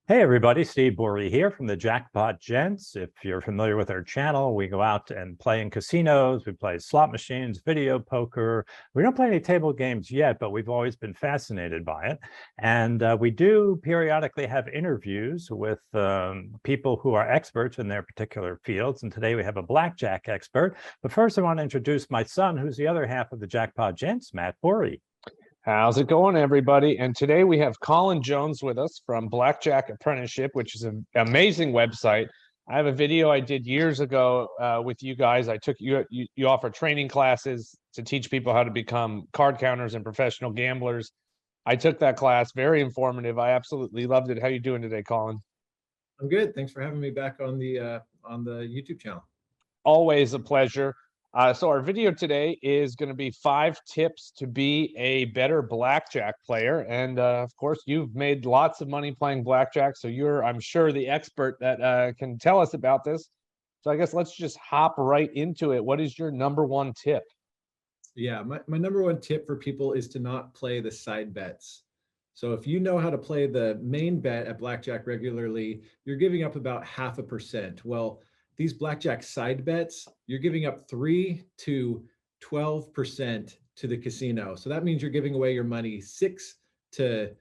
Hey everybody, Steve Borey here from the Jackpot Gents. If you're familiar with our channel, we go out and play in casinos, we play slot machines, video poker. We don't play any table games yet, but we've always been fascinated by it. And we do periodically have interviews with people who are experts in their particular fields. And today we have a blackjack expert. But first I want to introduce my son, who's the other half of the Jackpot Gents, Matt Borey. How's it going, everybody? And today we have Colin Jones with us from Blackjack Apprenticeship, which is an amazing website. I have a video I did years ago with you guys. I took you offer training classes to teach people how to become card counters and professional gamblers. I took that class, very informative. I absolutely loved it. How you doing today, Colin? I'm good. Thanks for having me back on the YouTube channel. Always a pleasure. So our video today is going to be 5 tips to be a better blackjack player. And of course, you've made lots of money playing blackjack. So you're, I'm sure, the expert that can tell us about this. So I guess let's just hop right into it. What is your #1 tip? Yeah, my #1 tip for people is to not play the side bets. So if you know how to play the main bet at blackjack regularly, you're giving up about 0.5%. Well, these blackjack side bets, you're giving up 3 to 12% to the casino. So that means you're giving away your money 6 to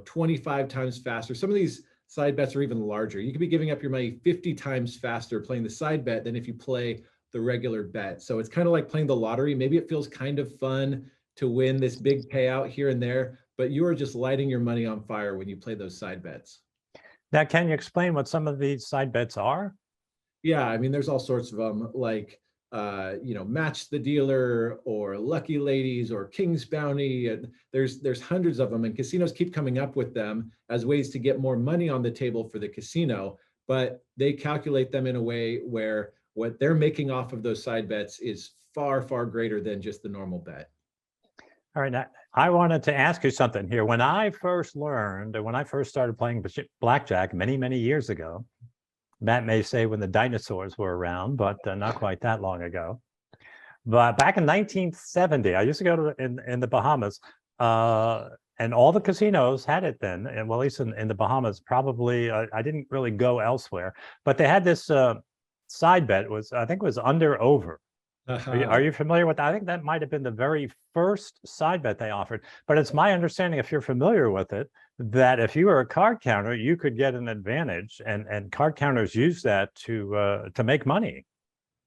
25 times faster. Some of these side bets are even larger. You could be giving up your money 50 times faster playing the side bet than if you play the regular bet. So it's kind of like playing the lottery. Maybe it feels kind of fun to win this big payout here and there, but you are just lighting your money on fire when you play those side bets. Now, can you explain what some of these side bets are? Yeah, I mean, there's all sorts of them, like, Match the Dealer or Lucky Ladies or King's Bounty. And there's hundreds of them, and casinos keep coming up with them as ways to get more money on the table for the casino. But they calculate them in a way where what they're making off of those side bets is far, far greater than just the normal bet. All right, now, I wanted to ask you something here. When I first started playing blackjack many, many years ago, Matt may say when the dinosaurs were around, but not quite that long ago. But back in 1970, I used to go to in the Bahamas, and all the casinos had it then. And well, at least in the Bahamas, probably I didn't really go elsewhere, but they had this side bet. I think it was under over. Are you familiar with that? I think that might have been the very first side bet they offered. But it's my understanding, if you're familiar with it, that if you were a card counter, you could get an advantage, and card counters use that to make money.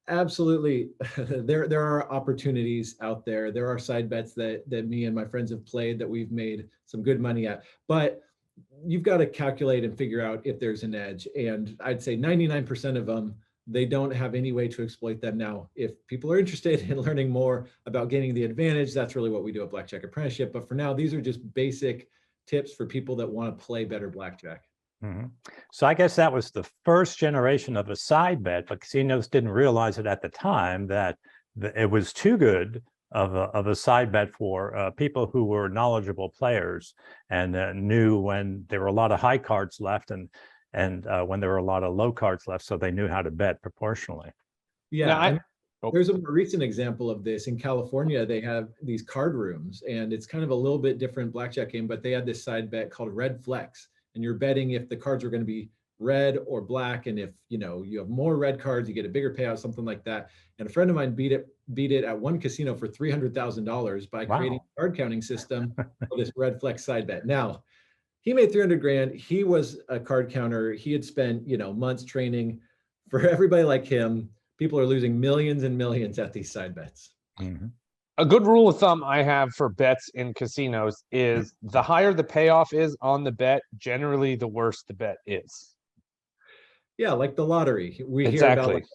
Absolutely. There are opportunities out there. There are side bets that me and my friends have played that we've made some good money at. But you've got to calculate and figure out if there's an edge. And I'd say 99% of them, they don't have any way to exploit them. Now, if people are interested in learning more about gaining the advantage, that's really what we do at Blackjack Apprenticeship. But for now, these are just basic tips for people that want to play better blackjack. Mm-hmm. So I guess that was the first generation of a side bet, but casinos didn't realize it at the time that it was too good of a side bet for people who were knowledgeable players and knew when there were a lot of high cards left and when there were a lot of low cards left, so they knew how to bet proportionally. Yeah, there's a more recent example of this in California. They have these card rooms, and it's kind of a little bit different blackjack game, but they had this side bet called Red Flex, and you're betting if the cards are going to be red or black, and if you have more red cards, you get a bigger payout, something like that. And a friend of mine beat it at one casino for $300,000 by creating a card counting system for this Red Flex side bet. Now, he made 300 grand. He was a card counter. He had spent, months training. For everybody like him, people are losing millions and millions at these side bets. Mm-hmm. A good rule of thumb I have for bets in casinos is the higher the payoff is on the bet, generally the worse the bet is. Yeah, like the lottery. We hear about like,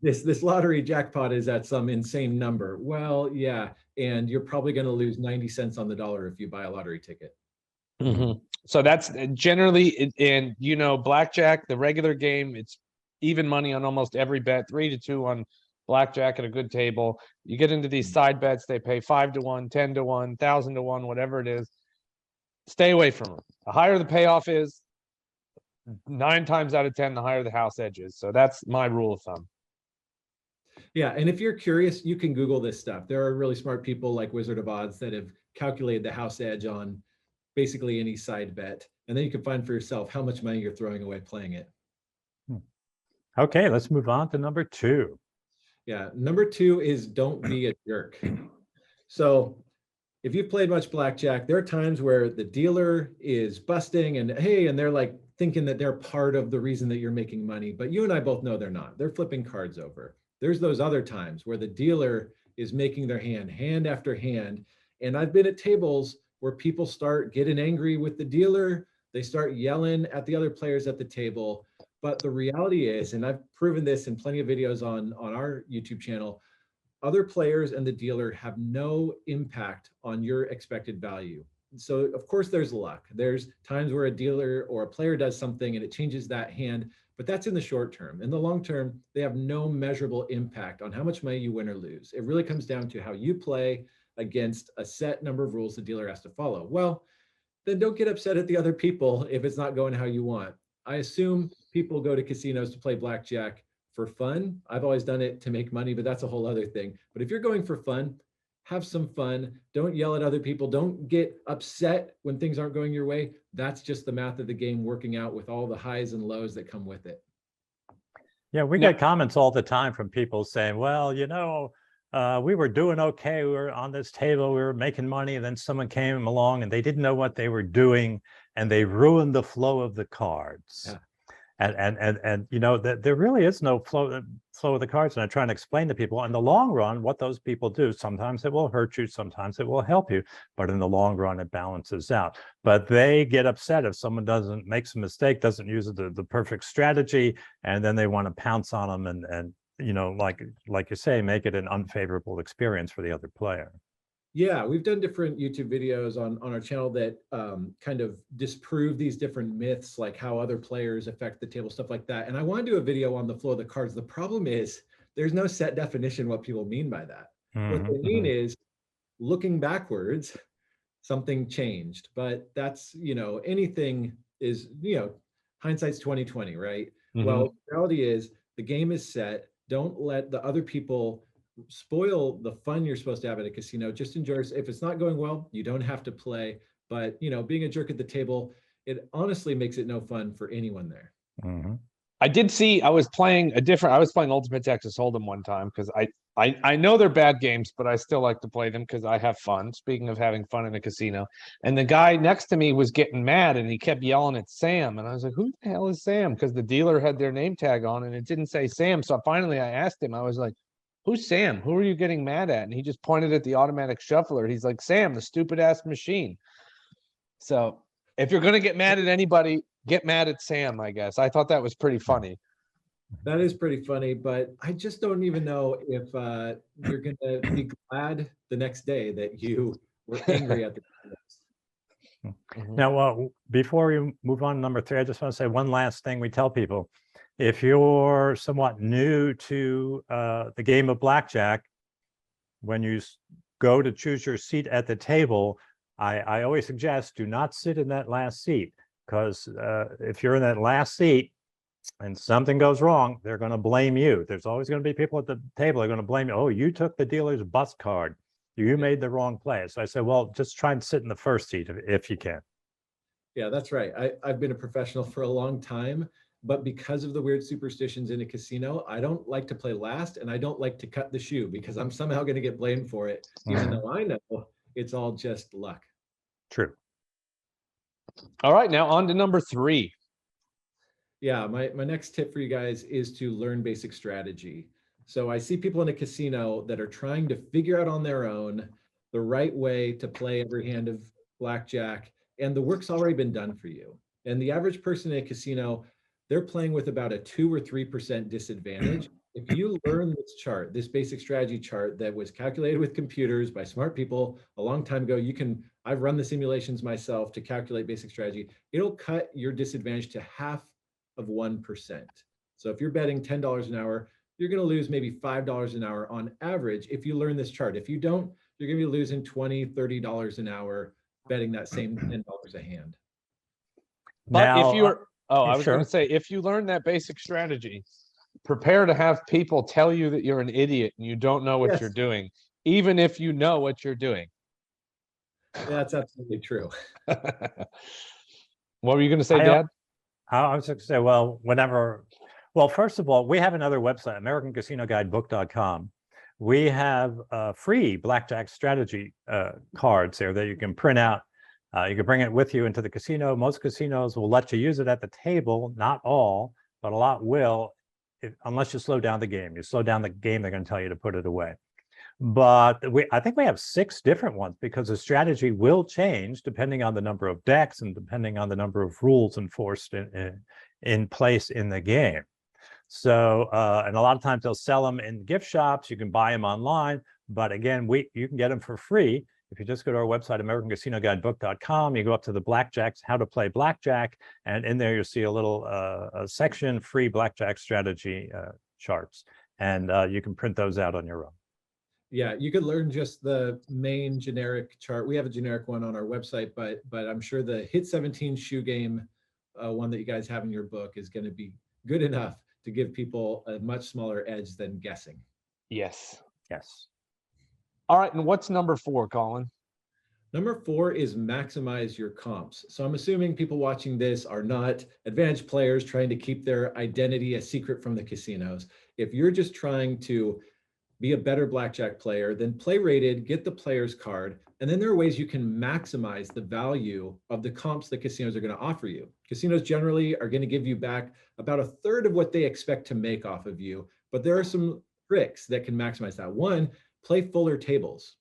this lottery jackpot is at some insane number. Well, yeah, and you're probably going to lose 90 cents on the dollar if you buy a lottery ticket. Mm-hmm. So that's generally in blackjack, the regular game, it's even money on almost every bet, 3 to 2 on blackjack at a good table. You get into these side bets, they pay 5 to 1, 10 to 1, 1,000 to 1, whatever it is. Stay away from them. The higher the payoff is, 9 times out of 10, the higher the house edge is. So that's my rule of thumb. Yeah, and if you're curious, you can Google this stuff. There are really smart people like Wizard of Odds that have calculated the house edge on basically any side bet. And then you can find for yourself how much money you're throwing away playing it. Okay, let's move on to number 2. Yeah, number 2 is don't be a jerk. So if you've played much blackjack, there are times where the dealer is busting and hey, and they're like thinking that they're part of the reason that you're making money, but you and I both know they're not. They're flipping cards over. There's those other times where the dealer is making their hand after hand. And I've been at tables where people start getting angry with the dealer. They start yelling at the other players at the table. But the reality is, and I've proven this in plenty of videos on our YouTube channel, other players and the dealer have no impact on your expected value. So of course there's luck. There's times where a dealer or a player does something and it changes that hand, but that's in the short term. In the long term, they have no measurable impact on how much money you win or lose. It really comes down to how you play against a set number of rules the dealer has to follow. Well, then don't get upset at the other people if it's not going how you want. I assume people go to casinos to play blackjack for fun. I've always done it to make money, but that's a whole other thing. But if you're going for fun, have some fun. Don't yell at other people. Don't get upset when things aren't going your way. That's just the math of the game working out with all the highs and lows that come with it. Yeah, we get comments all the time from people saying, well, we were doing okay. We were on this table, we were making money, and then someone came along and they didn't know what they were doing and they ruined the flow of the cards. Yeah. And that there really is no flow of the cards. And I try to explain to people in the long run what those people do. Sometimes it will hurt you, sometimes it will help you, but in the long run it balances out. But they get upset if someone makes a mistake, doesn't use the perfect strategy, and then they want to pounce on them and like you say, make it an unfavorable experience for the other player. Yeah, we've done different YouTube videos on our channel that kind of disprove these different myths, like how other players affect the table, stuff like that. And I want to do a video on the flow of the cards. The problem is there's no set definition what people mean by that. What they mean is looking backwards, something changed. But that's, anything is, hindsight's 20/20, right? Well, the reality is the game is set. Don't let the other people spoil the fun you're supposed to have at a casino. Just enjoy. If it's not going well, you don't have to play. But being a jerk at the table, it honestly makes it no fun for anyone there. I did see, I was playing Ultimate Texas Hold'em one time because I know they're bad games, but I still like to play them because I have fun. Speaking of having fun in a casino, and the guy next to me was getting mad and he kept yelling at Sam. And I was like, who the hell is Sam? Because the dealer had their name tag on and it didn't say Sam. So finally I asked him, I was like, who's Sam? Who are you getting mad at? And he just pointed at the automatic shuffler. He's like, Sam, the stupid ass machine. So if you're going to get mad at anybody, get mad at Sam, I guess. I thought that was pretty funny. That is pretty funny, but I just don't even know if you're going to be glad the next day that you were angry at the Now, well, before we move on to number 3, I just want to say one last thing we tell people. If you're somewhat new to the game of blackjack, when you go to choose your seat at the table, I always suggest do not sit in that last seat, because if you're in that last seat and something goes wrong, they're going to blame you. There's always going to be people at the table that are going to blame you. Oh, you took the dealer's bust card. You made the wrong play. So I said, well, just try and sit in the first seat if you can. Yeah, that's right. I've been a professional for a long time, but because of the weird superstitions in a casino, I don't like to play last, and I don't like to cut the shoe because I'm somehow going to get blamed for it, even though I know it's all just luck. True. All right, now on to number 3. Yeah, my next tip for you guys is to learn basic strategy. So I see people in a casino that are trying to figure out on their own the right way to play every hand of blackjack, and the work's already been done for you. And the average person in a casino, they're playing with about a 2 or 3% disadvantage. If you learn this chart, this basic strategy chart that was calculated with computers by smart people a long time ago, I've run the simulations myself to calculate basic strategy. It'll cut your disadvantage to half of 1%. So if you're betting $10 an hour, you're going to lose maybe $5 an hour on average if you learn this chart. If you don't, you're going to be losing $20, $30 an hour betting that same $10 a hand. But Now, if you're, I was sure. going to say, if you learn that basic strategy, prepare to have people tell you that you're an idiot and you don't know what you're doing, even if you know what you're doing. That's absolutely true. What were you going to say, I- Dad? I was going to say, well, well, first of all, we have another website, AmericanCasinoGuidebook.com. We have free blackjack strategy cards there that you can print out. You can bring it with you into the casino. Most casinos will let you use it at the table. Not all, but a lot will, unless you slow down the game. You slow down the game, they're going to tell you to put it away. But I think we have 6 different ones because the strategy will change depending on the number of decks and depending on the number of rules enforced in place in the game. So, and a lot of times they'll sell them in gift shops. You can buy them online, but again, you can get them for free. If you just go to our website, AmericanCasinoGuidebook.com, you go up to the blackjacks, how to play blackjack, and in there you'll see a little a section, free blackjack strategy charts, and you can print those out on your own. Yeah, you could learn just the main generic chart. We have a generic one on our website, but I'm sure the Hit 17 shoe game one that you guys have in your book is going to be good enough to give people a much smaller edge than guessing. Yes. Yes. All right. And what's number 4, Colin? Number 4 is maximize your comps. So I'm assuming people watching this are not advanced players trying to keep their identity a secret from the casinos. If you're just trying to be a better blackjack player, then play rated, get the player's card, and then there are ways you can maximize the value of the comps that casinos are going to offer you. Casinos generally are going to give you back about 1/3 of what they expect to make off of you, but there are some tricks that can maximize that. One, play fuller tables.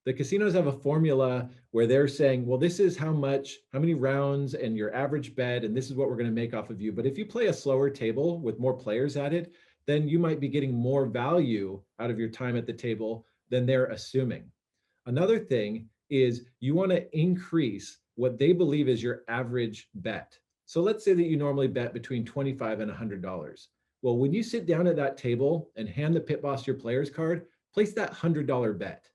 The casinos have a formula where they're saying, well, this is how many rounds and your average bet, and this is what we're going to make off of you. But if you play a slower table with more players at it, then you might be getting more value out of your time at the table than they're assuming. Another thing is you want to increase what they believe is your average bet. So let's say that you normally bet between $25 and $100. Well, when you sit down at that table and hand the pit boss your player's card, place that $100 bet.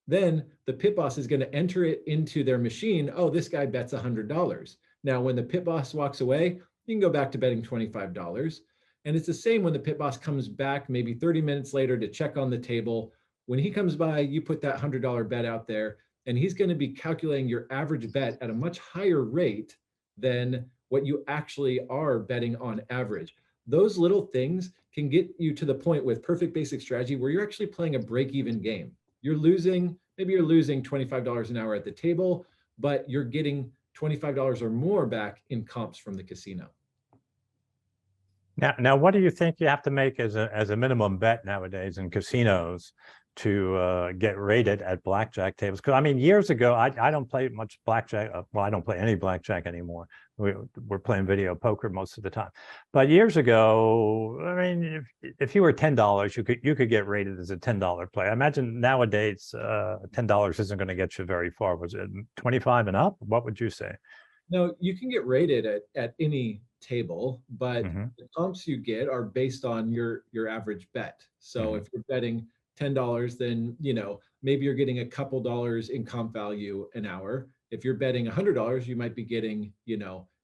Then the pit boss is going to enter it into their machine. Oh, this guy bets $100. Now, when the pit boss walks away, you can go back to betting $25. And it's the same when the pit boss comes back maybe 30 minutes later to check on the table. When he comes by, you put that $100 bet out there, and he's going to be calculating your average bet at a much higher rate than what you actually are betting on average. Those little things can get you to the point with perfect basic strategy where you're actually playing a break-even game. Maybe you're losing $25 an hour at the table, but you're getting $25 or more back in comps from the casino. Now, what do you think you have to make as a minimum bet nowadays in casinos to get rated at blackjack tables? Because I mean, years ago, I don't play much blackjack. Well, I don't play any blackjack anymore. We're playing video poker most of the time. But years ago, I mean, if you were $10, you could get rated as a $10 play. I imagine nowadays, $10 isn't going to get you very far. Was it 25 and up? What would you say? No, you can get rated at any table, but the comps you get are based on your average bet. So if you're betting $10, then maybe you're getting a couple dollars in comp value an hour. If you're betting $100, you might be getting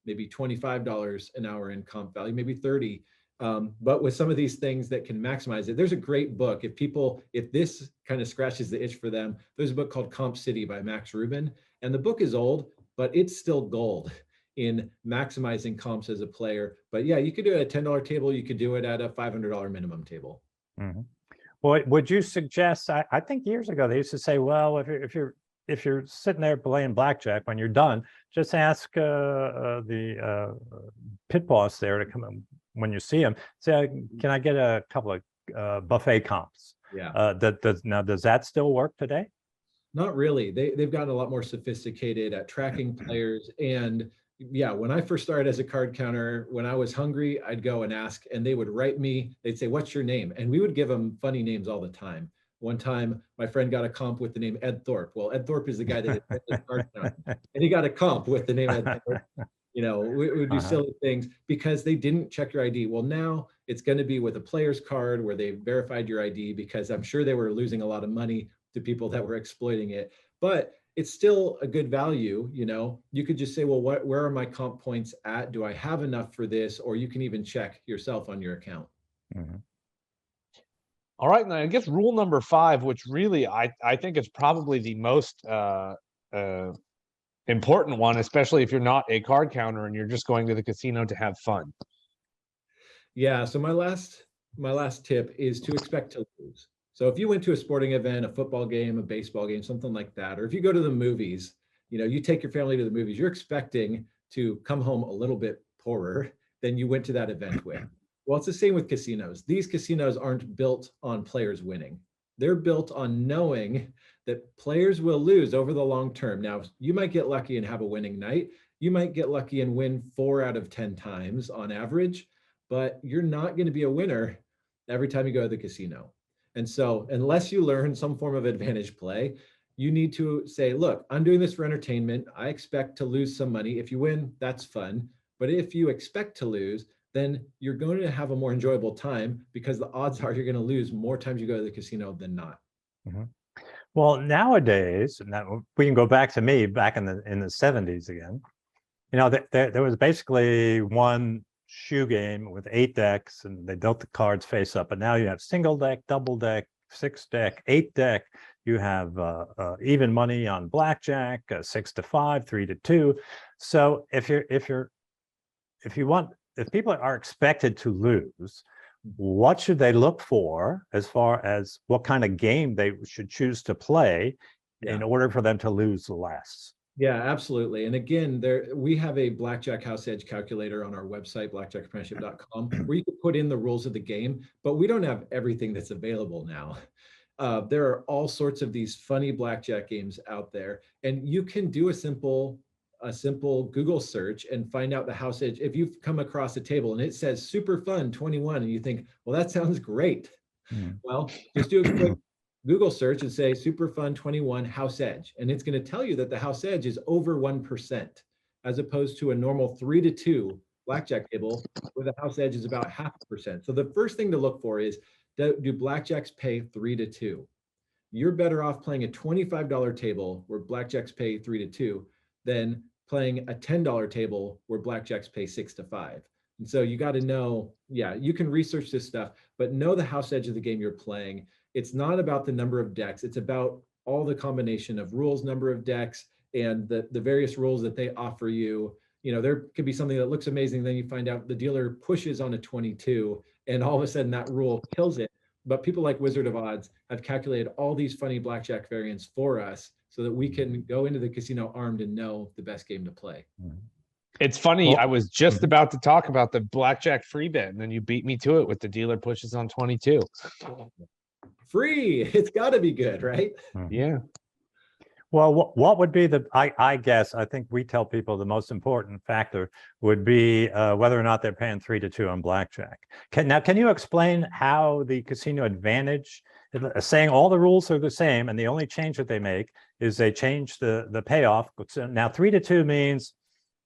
maybe $25 an hour in comp value, maybe 30. But with some of these things that can maximize it, there's a great book. If this kind of scratches the itch for them, there's a book called Comp City by Max Rubin, and the book is old, but it's still gold in maximizing comps as a player. But yeah, you could do it at a $10 table. You could do it at a $500 minimum table. Well, would you suggest? I think years ago they used to say, well, if you're sitting there playing blackjack, when you're done, just ask the pit boss there to come in when you see him. Say, can I get a couple of buffet comps? Yeah. Does that still work today? Not really. They've gotten a lot more sophisticated at tracking players. And yeah, when I first started as a card counter, when I was hungry, I'd go and ask, and they would write me. They'd say, "What's your name?" And we would give them funny names all the time. One time, my friend got a comp with the name Ed Thorpe. Well, Ed Thorpe is the guy that did card counter, and he got a comp with the name Ed Thorpe. We would do silly things because they didn't check your ID. Well, now it's going to be with a player's card where they verified your ID, because I'm sure they were losing a lot of money to people that were exploiting it. But it's still a good value. You could just say, well, where are my comp points at? Do I have enough for this? Or you can even check yourself on your account. All right, and I guess rule number 5, which really I think is probably the most important one, especially if you're not a card counter and you're just going to the casino to have fun. Yeah, so my last tip is to expect to lose. So if you went to a sporting event, a football game, a baseball game, something like that, or if you go to the movies, you take your family to the movies, you're expecting to come home a little bit poorer than you went to that event with. Well, it's the same with casinos. These casinos aren't built on players winning. They're built on knowing that players will lose over the long term. Now, you might get lucky and have a winning night. You might get lucky and win 4 out of 10 times on average, but you're not going to be a winner every time you go to the casino. And so unless you learn some form of advantage play, you need to say, look, I'm doing this for entertainment. I expect to lose some money. If you win, that's fun. But if you expect to lose, then you're going to have a more enjoyable time because the odds are you're going to lose more times you go to the casino than not. Mm-hmm. Well, nowadays, now we can go back to me back in the 70s again. There was basically one shoe game with 8 decks, and they dealt the cards face up. But now you have single deck, double deck, 6 deck, 8 deck. You have even money on blackjack, 6 to 5, 3 to 2. So if people are expected to lose, what should they look for as far as what kind of game they should choose to play in order for them to lose less? Yeah, absolutely. And again, we have a Blackjack House Edge calculator on our website, blackjackapprenticeship.com, where you can put in the rules of the game, but we don't have everything that's available now. There are all sorts of these funny blackjack games out there, and you can do a simple Google search and find out the house edge. If you've come across a table and it says super fun 21, and you think, well, that sounds great. Well, just do a quick Google search and say super fun 21 house edge, and it's going to tell you that the house edge is over 1%, as opposed to a normal 3 to 2 blackjack table where the house edge is about 0.5%. So the first thing to look for is, do blackjacks pay 3 to 2? You're better off playing a $25 table where blackjacks pay 3 to 2 than playing a $10 table where blackjacks pay 6 to 5. And so you got to know, you can research this stuff, but know the house edge of the game you're playing. It's not about the number of decks. It's about all the combination of rules, number of decks, and the various rules that they offer you. There could be something that looks amazing. Then you find out the dealer pushes on a 22 and all of a sudden that rule kills it. But people like Wizard of Odds have calculated all these funny blackjack variants for us so that we can go into the casino armed and know the best game to play. It's funny. I was just about to talk about the blackjack free bet, and then you beat me to it with the dealer pushes on 22. Free. It's got to be good, right? Yeah. Well, what would be I guess, I think we tell people the most important factor would be whether or not they're paying 3 to 2 on blackjack. Can you explain how the casino advantage, saying all the rules are the same and the only change that they make is they change the payoff. So now 3 to 2 means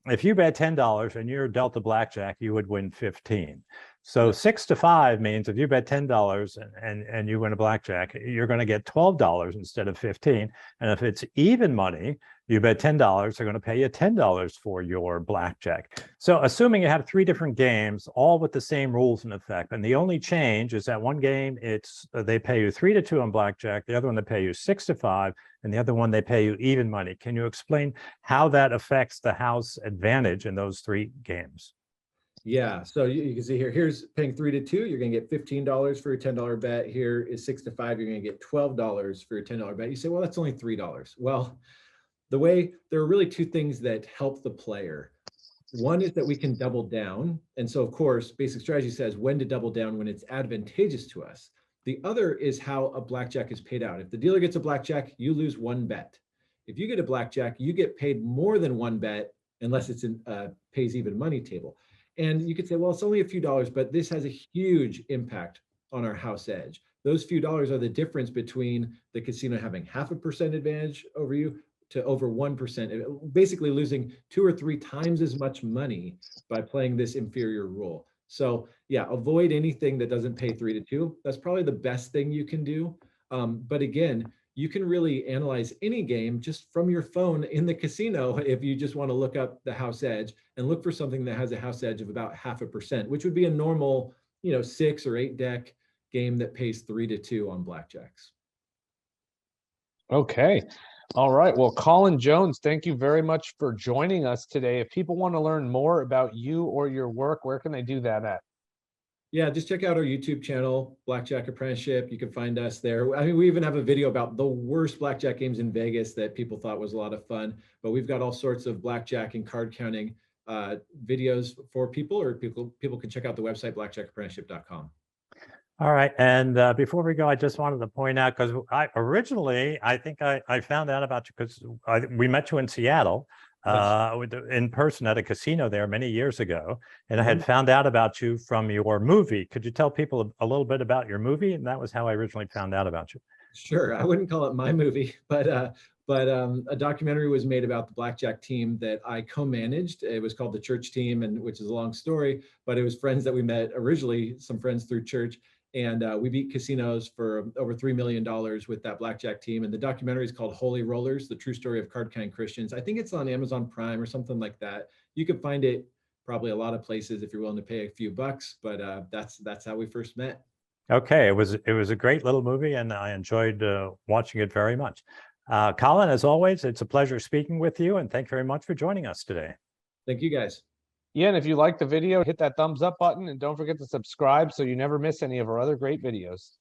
if you bet $10 and you're dealt a blackjack, you would win 15. So 6 to 5 means if you bet $10 and you win a blackjack, you're going to get $12 instead of 15. And if it's even money, you bet $10, they're going to pay you $10 for your blackjack. So assuming you have 3 different games, all with the same rules in effect, and the only change is that one game, they pay you 3 to 2 on blackjack, the other one they pay you 6 to 5, and the other one they pay you even money. Can you explain how that affects the house advantage in those 3 games? Yeah, so you can see here's paying 3 to 2, you're going to get $15 for your $10 bet. Here is 6 to 5, you're going to get $12 for your $10 bet. You say, well, that's only $3. Well, there are really 2 things that help the player. One is that we can double down. And so, of course, basic strategy says when to double down when it's advantageous to us. The other is how a blackjack is paid out. If the dealer gets a blackjack, you lose 1 bet. If you get a blackjack, you get paid more than 1 bet unless it's a pays even money table. And you could say, well, it's only a few dollars, but this has a huge impact on our house edge. Those few dollars are the difference between the casino having 0.5% advantage over you to over 1%, basically losing 2 or 3 times as much money by playing this inferior rule. So avoid anything that doesn't pay 3 to 2. That's probably the best thing you can do. But again, you can really analyze any game just from your phone in the casino if you just want to look up the house edge and look for something that has a house edge of about 0.5%, which would be a normal, 6 or 8 deck game that pays 3 to 2 on blackjacks. Okay. All right. Well, Colin Jones, thank you very much for joining us today. If people want to learn more about you or your work, where can they do that at? Yeah, just check out our YouTube channel, Blackjack Apprenticeship. You can find us there. I mean, we even have a video about the worst blackjack games in Vegas that people thought was a lot of fun. But we've got all sorts of blackjack and card counting videos for people, or people can check out the website, blackjackapprenticeship.com. All right. And before we go, I just wanted to point out, because I think I found out about you because we met you in Seattle in person at a casino there many years ago. And I had found out about you from your movie. Could you tell people a little bit about your movie? And that was how I originally found out about you. Sure. I wouldn't call it my movie, but a documentary was made about the blackjack team that I co-managed. It was called The Church Team, and which is a long story, but it was friends that we met originally, some friends through church. And we beat casinos for over $3 million with that blackjack team. And the documentary is called Holy Rollers, the true story of card-counting Christians. I think it's on Amazon Prime or something like that. You can find it probably a lot of places if you're willing to pay a few bucks, but that's how we first met. Okay, it was a great little movie, and I enjoyed watching it very much. Colin, as always, it's a pleasure speaking with you, and thank you very much for joining us today. Thank you, guys. Yeah, and if you like the video, hit that thumbs up button and don't forget to subscribe so you never miss any of our other great videos.